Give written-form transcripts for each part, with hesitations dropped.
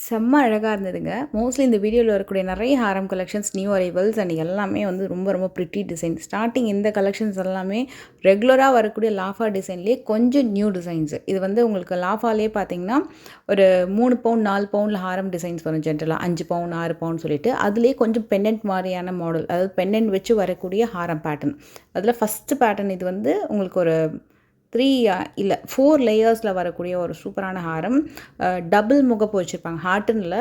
செம்ம அழகா இருந்ததுங்க. மோஸ்ட்லி இந்த வீடியோல வரக்கூடிய நெறைய ஹாரம் கலெக்ஷன்ஸ், நியூ அரைவல்ஸ் அண்ட் எல்லாமே வந்து ரொம்ப ரொம்ப பிரிட்டி டிசைன். ஸ்டார்ட்டிங் இந்த கலெக்ஷன்ஸ் எல்லாமே ரெகுலரா வரக்கூடிய லாஃபா டிசைன்லேயே கொஞ்சம் நியூ டிசைன்ஸ். இது வந்து உங்களுக்கு லாஃபாலேயே பார்த்தீங்கன்னா, ஒரு 3 பவுன் 4 பவுன்ல ஹாரம் டிசைன்ஸ் வரும் ஜென்ரலா. 5 பவுன் 6 பவுன் சொல்லிட்டு. அதிலேயே கொஞ்சம் பெண்டன்ட் மாரியான மாடல். அதாவது பெண்டன்ட் வச்சு வரக்கூடிய ஹாரம் பேட்டர்ன். அதில ஃபர்ஸ்ட் பேட்டர்ன் இது வந்து உங்களுக்கு ஒரு 3 இல்ல 4 லேயர்ஸில் வரக்கூடிய ஒரு சூப்பரான ஹாரம். டபுள் முகப்பு வச்சுருப்பாங்க. ஹார்ட்டனில்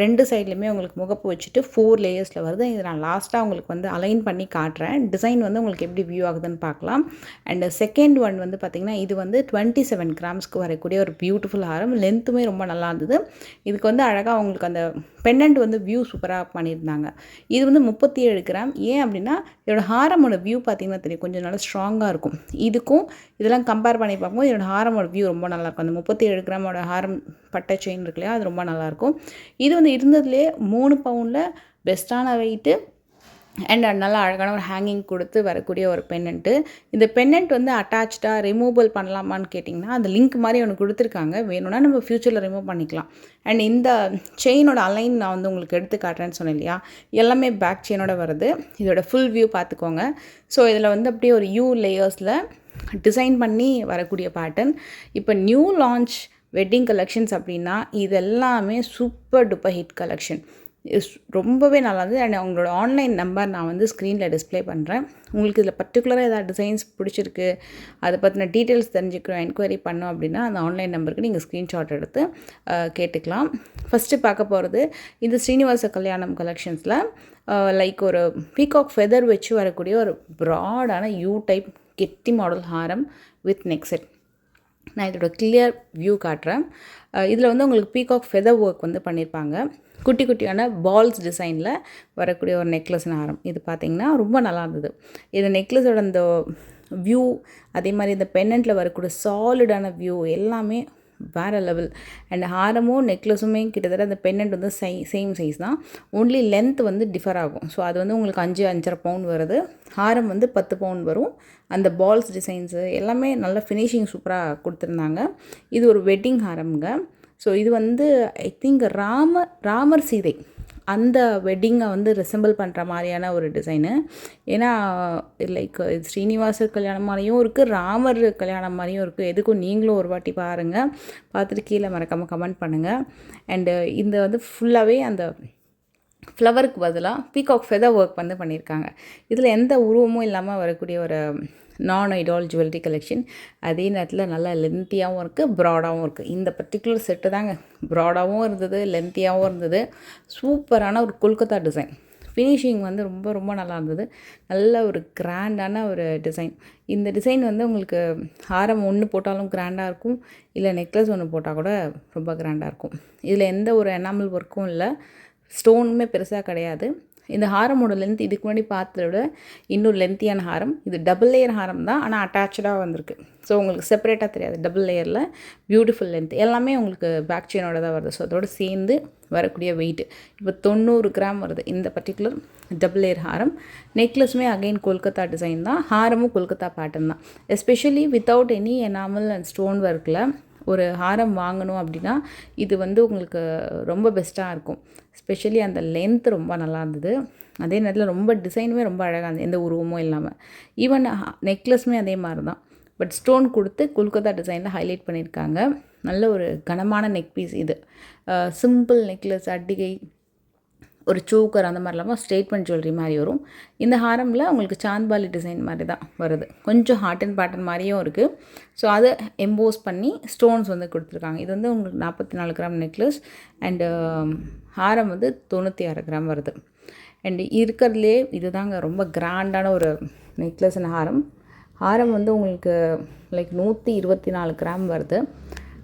2 சைட்லையுமே உங்களுக்கு முகப்பு வச்சுட்டு 4 லேயர்ஸில் வருது. இது நான் லாஸ்ட்டாக உங்களுக்கு வந்து அலைன் பண்ணி காட்டுறேன். டிசைன் வந்து உங்களுக்கு எப்படி வியூ ஆகுதுன்னு பார்க்கலாம். அண்ட் செகண்ட் ஒன் வந்து பார்த்திங்கன்னா, இது வந்து 27 கிராம்ஸ்க்கு வரக்கூடிய ஒரு பியூட்டிஃபுல் ஹாரம். லென்த்துமே ரொம்ப நல்லா இருந்தது. இதுக்கு வந்து அழகாக உங்களுக்கு அந்த பெண்டன்ட் வந்து வியூ சூப்பராக பண்ணியிருந்தாங்க. இது வந்து 37 கிராம். ஏன் அப்படின்னா, இதோட ஹாரமோட வியூ பார்த்திங்கன்னா தெரியும், கொஞ்சம் நல்லா ஸ்ட்ராங்காக இருக்கும். இதுக்கும் இதெல்லாம் கம்பேர் பண்ணி பார்க்கும்போது இதோட ஹாரமோட வியூ ரொம்ப நல்லாயிருக்கும். அந்த 37 கிராமோட ஹாரம் பட்டை செயின் இருக்கு இல்லையா, அது ரொம்ப நல்லாயிருக்கும். இது வந்து இருந்ததுலேயே 3 பவுனில் பெஸ்ட்டான வெயிட்டு அண்ட் நல்லா அழகான ஒரு ஹேங்கிங் கொடுத்து வரக்கூடிய ஒரு பென்னண்ட்டு. இந்த பென்னண்ட் வந்து அட்டாச்சாக ரிமூவபிள் பண்ணலாமான்னு கேட்டிங்கன்னா, அந்த லிங்க் மாதிரி ஒன்று கொடுத்துருக்காங்க. வேணும்னா நம்ம ஃப்யூச்சரில் ரிமூவ் பண்ணிக்கலாம். அண்ட் இந்த செயினோட அலைன் நான் வந்து உங்களுக்கு எடுத்து காட்டுறேன்னு சொன்னேன் இல்லையா, எல்லாமே பேக் செயினோட வருது. இதோட ஃபுல் வியூ பார்த்துக்கோங்க. ஸோ இதில் வந்து அப்படியே ஒரு லேயர்ஸில் டிசைன் பண்ணி வரக்கூடிய பேட்டர்ன். இப்போ நியூ லான்ச் வெட்டிங் கலெக்ஷன்ஸ் அப்படின்னா இது எல்லாமே சூப்பர் டூப்பர் ஹிட் கலெக்ஷன். ரொம்பவே நல்லா இருந்தது. அண்ட் அவங்களோட ஆன்லைன் நம்பர் நான் வந்து ஸ்க்ரீனில் டிஸ்பிளே பண்ணுறேன். உங்களுக்கு இதில் பர்டிகுலராக ஏதாவது டிசைன்ஸ் பிடிச்சிருக்கு, அதை பற்றின டீட்டெயில்ஸ் தெரிஞ்சுக்கிறோம், என்கொயரி பண்ணோம் அப்படின்னா அந்த ஆன்லைன் நம்பருக்கு நீங்கள் ஸ்க்ரீன்ஷாட் எடுத்து கேட்டுக்கலாம். ஃபஸ்ட்டு பார்க்க போகிறது இந்த ஸ்ரீனிவாச கல்யாணம் கலெக்ஷன்ஸில் லைக் ஒரு பீகாக் ஃபெதர் வச்சு வரக்கூடிய ஒரு ப்ராடான டைப் கெட்டி model Haram with neck set. நான் இதோட கிளியர் வியூ காட்டுறேன். இதில் வந்து உங்களுக்கு பீகாக் ஃபெதர் ஒர்க் வந்து பண்ணியிருப்பாங்க. குட்டி குட்டியான பால்ஸ் டிசைனில் வரக்கூடிய ஒரு நெக்லஸ்னு ஹாரம். இது பார்த்திங்கன்னா ரொம்ப நல்லா இருந்தது. இது நெக்லஸோட அந்த வியூ, அதே மாதிரி இந்த பென்னண்ட்டில் வரக்கூடிய சாலிடான வியூ எல்லாமே வேறு லெவல். அண்ட் ஹாரமும் நெக்லஸுமே கிட்டத்தட்ட அந்த பென்னண்ட் வந்து சேம் சைஸ் தான். ஓன்லி லென்த் வந்து டிஃபர் ஆகும். ஸோ அது வந்து உங்களுக்கு 5.5 பவுன் வருது. ஹாரம் வந்து 10 பவுன் வரும். அந்த பால்ஸ் டிசைன்ஸு எல்லாமே நல்ல ஃபினிஷிங் சூப்பராக கொடுத்துருந்தாங்க. இது ஒரு வெட்டிங் ஹாரம்ங்க. ஸோ இது வந்து ஐ திங்க் ராமர் சீதை அந்த வெட்டிங்கை வந்து ரெசம்பிள் பண்ணுற மாதிரியான ஒரு டிசைனு. ஏன்னா லைக் ஸ்ரீனிவாசர் கல்யாணம் மாதிரியும் இருக்குது, ராமர் கல்யாணம் மாதிரியும் இருக்குது. எதுக்கும் நீங்களும் ஒரு வாட்டி பாருங்கள். பார்த்துட்டு கீழே மறக்காமல் கமெண்ட் பண்ணுங்கள். அண்டு இந்த வந்து ஃபுல்லாகவே அந்த ஃப்ளவருக்கு பதிலாக பீகாக் ஃபெதர் ஒர்க் வந்து பண்ணியிருக்காங்க. இதில் எந்த உருவமும் இல்லாமல் வரக்கூடிய ஒரு நான் ஐடால் ஜுவல்லரி கலெக்ஷன். அதே நேரத்தில் நல்லா லென்த்தியாகவும் இருக்குது, ப்ராடாகவும் இருக்குது. இந்த பர்டிகுலர் செட்டு தாங்க ப்ராடாகவும் இருந்தது, லென்த்தியாகவும் இருந்தது. சூப்பரான ஒரு கொல்கத்தா டிசைன். ஃபினிஷிங் வந்து ரொம்ப ரொம்ப நல்லா இருந்தது. நல்ல ஒரு கிராண்டான ஒரு டிசைன். இந்த டிசைன் வந்து உங்களுக்கு ஹாரம் ஒன்று போட்டாலும் கிராண்டாக இருக்கும், இல்லை நெக்லஸ் ஒன்று போட்டால் கூட ரொம்ப கிராண்டாக இருக்கும். இதில் எந்த ஒரு எனாமல் ஒர்க்கும் இல்லை, ஸ்டோனுமே பெருசாக கிடையாது. இந்த ஹாரமோட லென்த் இதுக்கு முன்னாடி பார்த்ததை விட இன்னும் லென்த்தியான ஹாரம். இது டபுள் லேயர் ஹாரம் தான், ஆனால் அட்டாச்சாக வந்திருக்கு. ஸோ உங்களுக்கு செப்பரேட்டாக தெரியாது. டபுள் லேயரில் பியூட்டிஃபுல் லென்த் எல்லாமே உங்களுக்கு பேக் செயினோட தான் வருது. ஸோ அதோடு சேர்ந்து வரக்கூடிய வெயிட் இப்போ 90 கிராம் வருது இந்த பர்டிகுலர் டபுள் லேயர் ஹாரம். நெக்லஸுமே அகெயின் கொல்கத்தா டிசைன் தான், ஹாரமும் கொல்கத்தா பேட்டர்ன் தான். Especially without any enamel and stone ஒர்க்கில் ஒரு ஹாரம் வாங்கணும் அப்படின்னா இது வந்து உங்களுக்கு ரொம்ப பெஸ்ட்டாக இருக்கும். ஸ்பெஷலி அந்த லென்த் ரொம்ப நல்லா இருந்தது. அதே நேரத்தில் ரொம்ப டிசைனுமே ரொம்ப அழகாக இருந்தது, எந்த உருவமும் இல்லாமல். ஈவன் நெக்லஸுமே அதே மாதிரி தான், பட் ஸ்டோன் கொடுத்து கொல்கத்தா டிசைனில் ஹைலைட் பண்ணியிருக்காங்க. நல்ல ஒரு கனமான நெக் பீஸ் இது. சிம்பிள் நெக்லஸ், அட்டிகை, ஒரு சோக்கர் அந்த மாதிரி இல்லாமல் ஸ்டேட்மெண்ட் ஜுவல்லரி மாதிரி வரும். இந்த ஹாரமில் உங்களுக்கு சாந்த்பாலி டிசைன் மாதிரி தான் வருது. கொஞ்சம் ஹார்ட் அண்ட் பேட்டர்ன் மாதிரியும் இருக்குது. ஸோ அதை எம்போஸ் பண்ணி ஸ்டோன்ஸ் வந்து கொடுத்துருக்காங்க. இது வந்து உங்களுக்கு 44 கிராம் நெக்லஸ் அண்டு ஹாரம் வந்து 96 கிராம் வருது. அண்டு இருக்கிறதுலே இது தாங்க ரொம்ப கிராண்டான ஒரு நெக்லஸ் அண்ட் ஹாரம் வந்து உங்களுக்கு லைக் 124 கிராம் வருது.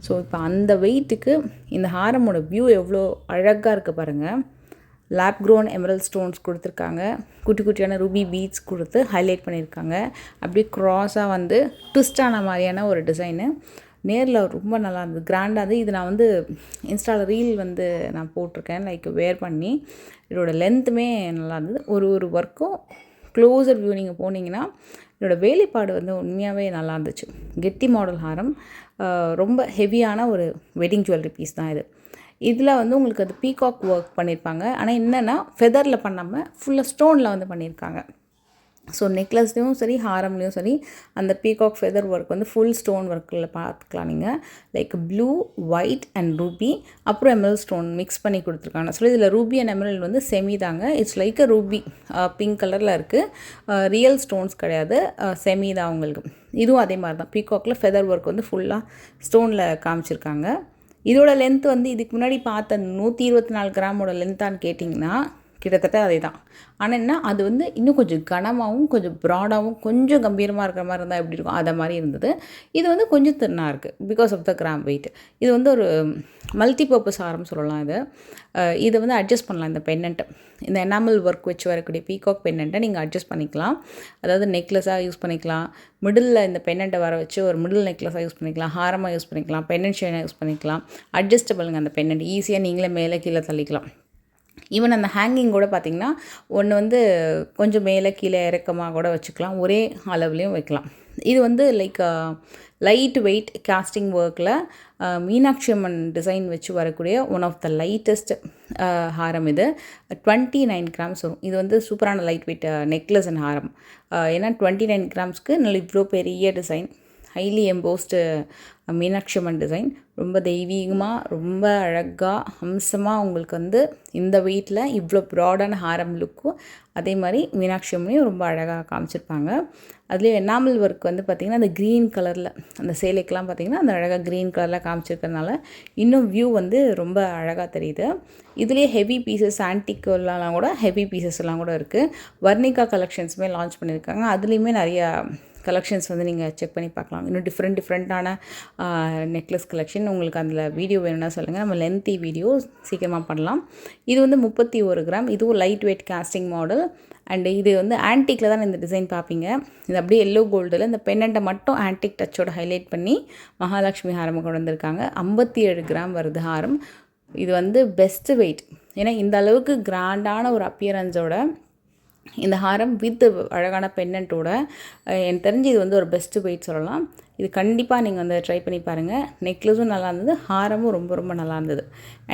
ஸோ இப்போ அந்த வெயிட்டுக்கு இந்த ஹாரமோட வியூ எவ்வளோ அழகாக இருக்குது பாருங்கள். லேப் க்ரோன் எமரல் ஸ்டோன்ஸ் கொடுத்துருக்காங்க. குட்டி குட்டியான ரூபி பீட்ஸ் கொடுத்து ஹைலைட் பண்ணியிருக்காங்க. அப்படியே க்ராஸாக வந்து ட்விஸ்டான மாதிரியான ஒரு டிசைனு. நேரில் ரொம்ப நல்லா இருந்தது, கிராண்டாக இருந்தது. இது நான் வந்து இன்ஸ்டாவில் ரீல் வந்து நான் போட்டிருக்கேன், லைக் வேர் பண்ணி. இதோட லென்த்துமே நல்லா இருந்தது. ஒரு ஒர்க்கும் க்ளோஸர் வியூ நீங்கள் போனீங்கன்னா இதோட வேலைப்பாடு வந்து உண்மையாகவே நல்லா இருந்துச்சு. கெட்டி மாடல் ஹாரம், ரொம்ப ஹெவியான ஒரு வெட்டிங் ஜுவல்லரி பீஸ் தான் இது. இதில் வந்து உங்களுக்கு அது பீகாக் ஒர்க் பண்ணியிருப்பாங்க. ஆனால் என்னென்னா ஃபெதரில் பண்ணாமல் ஃபுல்லாக ஸ்டோனில் வந்து பண்ணியிருக்காங்க. ஸோ நெக்லஸ்லேயும் சரி ஹாரம்லேயும் சரி அந்த பீகாக் ஃபெதர் ஒர்க் வந்து ஃபுல் ஸ்டோன் ஒர்க்கில் பார்த்துக்கலாம் நீங்கள். Like blue, white and Ruby, அப்புறம் எமரல்ட் ஸ்டோன் மிக்ஸ் பண்ணி கொடுத்துருக்காங்க. ஸோ இதில் ரூபி அண்ட் எமரல்ட் வந்து செமி தாங்க. It's like a Ruby, pink கலரில் இருக்குது. ரியல் ஸ்டோன்ஸ் கிடையாது, செமி தான் உங்களுக்கு. இதுவும் அதே மாதிரி தான் பீகாக்கில் ஃபெதர் ஒர்க் வந்து ஃபுல்லாக ஸ்டோனில் காமிச்சிருக்காங்க. இதோட லென்த் வந்து இதுக்கு முன்னாடி பார்த்த 124 கிராமோட லென்த்தான்னு கேட்டிங்கன்னா கிட்டத்தட்ட அதே தான். ஆனால் என்ன, அது வந்து இன்னும் கொஞ்சம் கனமாகவும் கொஞ்சம் ப்ராடாகவும் கொஞ்சம் கம்பீரமாக இருக்கிற மாதிரி இருந்தால் எப்படி இருக்கும், அதை மாதிரி இருந்தது. இது வந்து கொஞ்சம் தின்னாக இருக்குது because of the gram weight. இது வந்து ஒரு மல்டி பர்பஸ் ஹாரம் சொல்லலாம். இதை வந்து அட்ஜஸ்ட் பண்ணலாம். இந்த பென்னண்ட்டை, இந்த எனாமல் ஒர்க் வச்சு வரக்கூடிய பீகாக் பென்னண்ட்டை நீங்கள் அட்ஜஸ்ட் பண்ணிக்கலாம். அதாவது நெக்லஸாக யூஸ் பண்ணிக்கலாம், மிடில் இந்த பென்னண்ட்டை வர வச்சு ஒரு மிடில் நெக்லஸாக யூஸ் பண்ணிக்கலாம், ஹாரமாக யூஸ் பண்ணிக்கலாம், பென்னண்ட் செயினாக யூஸ் பண்ணிக்கலாம். அட்ஜஸ்டபிளுங்க அந்த பென்னண்ட், ஈஸியாக நீங்களே மேலே கீழே தள்ளிக்கலாம். ஈவன் அந்த ஹேங்கிங் கூட பார்த்திங்கன்னா ஒன்று வந்து கொஞ்சம் மேலே கீழே இறக்கமாக கூட வச்சுக்கலாம், ஒரே அளவுலேயும் வைக்கலாம். இது வந்து லைக் லைட் வெயிட் காஸ்டிங் ஒர்க்கில் மீனாட்சி அம்மன் டிசைன் வச்சு வரக்கூடிய ஒன் ஆஃப் த லைட்டஸ்ட் ஹாரம். இது 29 கிராம்ஸ் வரும். இது வந்து சூப்பரான லைட் வெயிட் நெக்லஸ் அண்ட் ஹாரம். ஏன்னா 29 கிராம்ஸ்க்கு நல்ல இவ்வளோ பெரிய design, highly embossed Meenakshi Amman design, ரொம்ப தெய்வீகமாக ரொம்ப அழகாக அம்சமாக உங்களுக்கு வந்து இந்த வெயிட்டில் இவ்வளோ ப்ராடான ஹாரம் லுக்கும் அதே மாதிரி மீனாட்சி அம்மனையும் ரொம்ப அழகாக காமிச்சிருப்பாங்க. அதுலேயும் எனாமல் ஒர்க் வந்து பார்த்திங்கன்னா அந்த க்ரீன் கலரில் அந்த சேலைக்கெலாம் பார்த்திங்கன்னா அந்த அழகாக க்ரீன் கலரில் காமிச்சிருக்கிறதுனால இன்னும் வியூ வந்து ரொம்ப அழகாக தெரியுது. இதுலேயே ஹெவி பீசஸ் ஆன்டிக்கெல்லாம் கூட ஹெவி பீசஸ் எல்லாம் கூட இருக்குது. வர்ணிகா கலெக்ஷன்ஸுமே லான்ச் பண்ணியிருக்காங்க. அதுலேயுமே நிறையா கலெக்ஷன்ஸ் வந்து நீங்கள் செக் பண்ணி பார்க்கலாம். இன்னும் டிஃப்ரெண்ட்டான நெக்லஸ் கலெக்ஷன் உங்களுக்கு அதில் வீடியோ வேணும்னா சொல்லுங்கள், நம்ம லென்த்தி வீடியோ சீக்கிரமாக பண்ணலாம். இது வந்து 31 கிராம், இதுவும் light weight casting model. And இது வந்து ஆன்டிக்கில் தான் இந்த டிசைன் பார்ப்பீங்க. இது அப்படியே எல்லோ கோல்டில் இந்த பென்னண்ட்டை மட்டும் ஆன்டிக் டச்சோட ஹைலைட் பண்ணி மகாலட்சுமி ஹாரம் கொண்டு வந்திருக்காங்க. 57 கிராம் வருது ஹாரம். இது வந்து பெஸ்ட்டு வெயிட். ஏன்னா இந்த அளவுக்கு கிராண்டான ஒரு அப்பியரன்ஸோட இந்த ஹாரம் வித் அழகான பென்னண்ட்டோட எனக்கு தெரிஞ்சு இது வந்து ஒரு பெஸ்ட்டு வெயிட் சொல்லலாம். இது கண்டிப்பாக நீங்கள் வந்து ட்ரை பண்ணி பாருங்கள். நெக்லஸும் நல்லா இருந்தது, ஹாரமும் ரொம்ப நல்லா இருந்தது.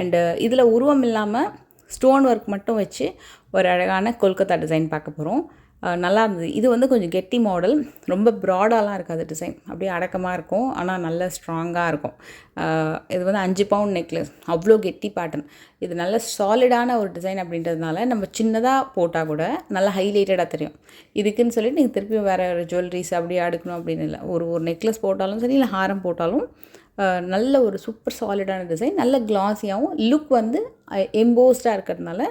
அண்டு இதில் உருவம் இல்லாமல் ஸ்டோன் ஒர்க் மட்டும் வச்சு ஒரு அழகான கொல்கத்தா டிசைன் பார்க்க போகிறோம். நல்லா இருந்தது. இது வந்து கொஞ்சம் கெட்டி மாடல், ரொம்ப ப்ராடாலாம் இருக்காது டிசைன், அப்படியே அடக்கமாக இருக்கும், ஆனால் நல்ல ஸ்ட்ராங்காக இருக்கும். இது வந்து 5 பவுண்ட் நெக்லஸ், அவ்வளோ கெட்டி பேட்டர்ன். இது நல்ல சாலிடான ஒரு டிசைன் அப்படின்றதுனால நம்ம சின்னதாக போட்டால் கூட நல்லா ஹைலைட்டடாக தெரியும். இதுக்குன்னு சொல்லிட்டு நீங்கள் திருப்பி வேறு ஒரு ஜுவல்லரிஸ் அப்படியே அடுக்கணும் அப்படின்னு இல்லை. ஒரு நெக்லஸ் போட்டாலும் சரி, இல்லை ஹாரம் போட்டாலும் நல்ல ஒரு சூப்பர் சாலிடான டிசைன், நல்ல கிளாஸியாகவும் லுக் வந்து எம்போஸ்டாக இருக்கிறதுனால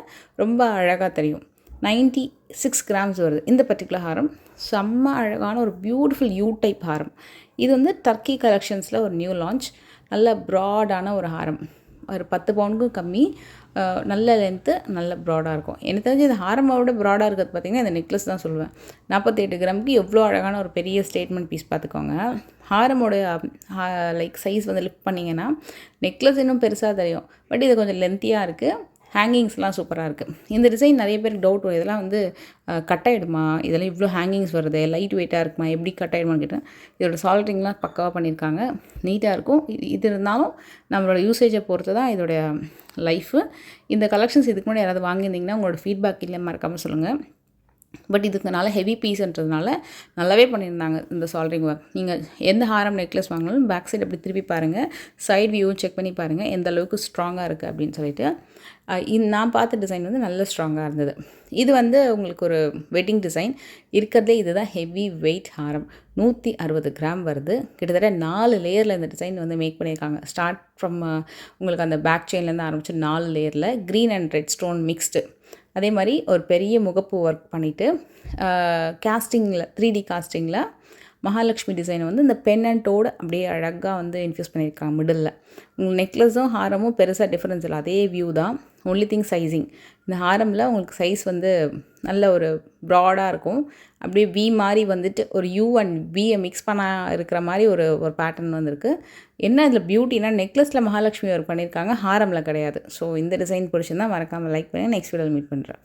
ரொம்ப அழகாக தெரியும். 96 கிராம்ஸ் வருது இந்த பர்டிகுலர் ஹாரம். செம்ம அழகான ஒரு பியூட்டிஃபுல் யூ டைப் ஹாரம். இது வந்து டர்க்கி கலெக்ஷன்ஸில் ஒரு நியூ லான்ச். நல்ல ப்ராடான ஒரு ஹாரம், ஒரு 10 பவுண்டுக்கும் கம்மி, நல்ல லென்த்து, நல்ல ப்ராடாக இருக்கும். எனக்கு தெரிஞ்சு இந்த ஹாரமோட ப்ராடாக இருக்கிறது பார்த்திங்கன்னா இந்த நெக்லஸ் தான் சொல்லுவேன். 48 கிராமுக்கு எவ்வளோ அழகான ஒரு பெரிய ஸ்டேட்மெண்ட் பீஸ் பார்த்துக்கோங்க. ஹாரமோட லைக் சைஸ் வந்து லிஃப்ட் பண்ணிங்கன்னா நெக்லஸ் இன்னும் பெருசாக தெரியும், பட் இது கொஞ்சம் லென்த்தியாக இருக்குது. ஹேங்கிங்ஸ்லாம் சூப்பராக இருக்குது. இந்த டிசைன் நிறைய பேருக்கு டவுட் வரும், இதெல்லாம் வந்து கட்டாயிடுமா, இதெல்லாம் இவ்வளோ ஹேங்கிங்ஸ் வருது, லைட் வெயிட்டாக இருக்குமா, எப்படி கட்டாயிடுமான்னு கேட்டேன். இதோட சால்ட்ரிங்லாம் பக்காவாக பண்ணியிருக்காங்க, நீட்டாக இருக்கும். இது இருந்தாலும் நம்மளோட யூசேஜை பொறுத்து தான் இதோடைய லைஃபு. இந்த கலெக்ஷன்ஸ் இதுக்கு முன்னாடி யாராவது வாங்கியிருந்தீங்கன்னா உங்களோட ஃபீட்பேக் இல்லை மறக்காமல் சொல்லுங்கள். பட் இதுக்கு நல்ல ஹெவி பீஸ்ன்றதுனால நல்லாவே பண்ணியிருந்தாங்க இந்த சால்ட்ரிங் ஒர்க். நீங்கள் எந்த ஹாரம் நெக்லஸ் வாங்கினாலும் பேக் சைடு அப்படி திருப்பி பாருங்கள், சைட் வியூவும் செக் பண்ணி பாருங்கள் எந்த அளவுக்கு ஸ்ட்ராங்காக இருக்குது அப்படின்னு சொல்லிட்டு. நான் பார்த்த டிசைன் வந்து நல்ல ஸ்ட்ராங்காக இருந்தது. இது வந்து உங்களுக்கு ஒரு வெட்டிங் டிசைன் இருக்கிறதே, இதுதான் ஹெவி வெயிட் ஹாரம். 160 கிராம் வருது. கிட்டத்தட்ட 4 லேயரில் இந்த டிசைன் வந்து மேக் பண்ணியிருக்காங்க. ஸ்டார்ட் ஃப்ரம் உங்களுக்கு அந்த பேக் செயின்லேருந்து ஆரம்பித்து 4 லேயரில் green and red stone mixed. அதே மாதிரி ஒரு பெரிய முகப்பு ஒர்க் பண்ணிவிட்டு காஸ்டிங்கில் 3D காஸ்டிங்கில் மகாலட்சுமி டிசைனை வந்து இந்த பென்னண்ட்டோடு அப்படியே அழகாக வந்து இன்ஃப்யூஸ் பண்ணியிருக்காங்க மிடில். உங்களுக்கு நெக்லஸும் ஹாரமும் பெருசாக டிஃப்ரென்ஸ் இல்லை, அதே வியூ தான். Only thing sizing. இந்த ஹாரமில் உங்களுக்கு சைஸ் வந்து நல்ல ஒரு ப்ராடாக இருக்கும், அப்படியே வி மாதிரி வந்துட்டு ஒரு யூ அண்ட் வியை மிக்ஸ் பண்ண இருக்கிற மாதிரி ஒரு பேட்டர்ன் வந்துருக்கு. என்ன இதில் பியூட்டினா நெக்லஸில் மகாலட்சுமி ஒர்க் பண்ணியிருக்காங்க, ஹாரமில் கிடையாது. ஸோ இந்த டிசைன் பிடிச்சிருந்தா மறக்காமல் லைக் பண்ணி நெக்ஸ்ட் வீடியோவில் மீட் பண்ணுறேன்.